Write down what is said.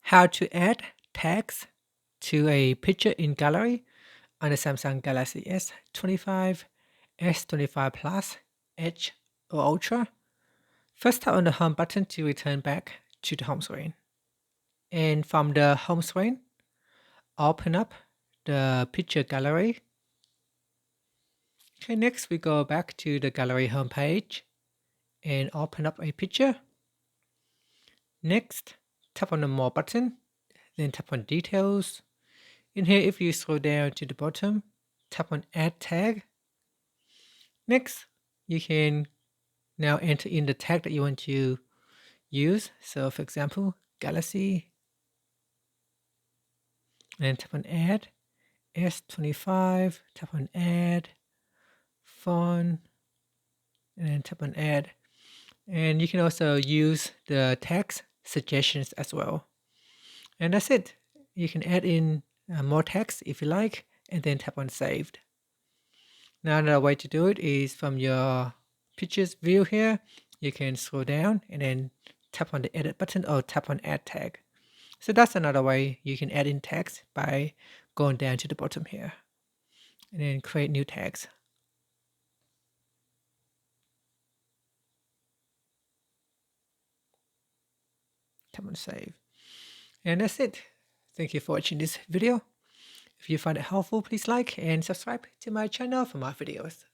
how to add tags to a picture in gallery on the Samsung Galaxy S25, S25 Plus, Edge or Ultra. First tap on the home button to return back to the home screen. And from the home screen, open up the picture gallery. Okay, next we go back to the gallery homepage and open up a picture. Next, tap on the More button, then tap on Details. In here, if you scroll down to the bottom, tap on Add Tag. Next, you can now enter in the tag that you want to use. So for example, Galaxy, and tap on Add, S25, tap on Add, Phone, and then tap on Add. And you can also use the text suggestions as well. And that's it. You can add in more text if you like, and then tap on Saved. Now another way to do it is from your pictures view here, you can scroll down and then tap on the Edit button or tap on Add Tag. So that's another way you can add in text by going down to the bottom here and then create new tags. Tap on Save. And that's it. Thank you for watching this video. If you find it helpful, please like and subscribe to my channel for more videos.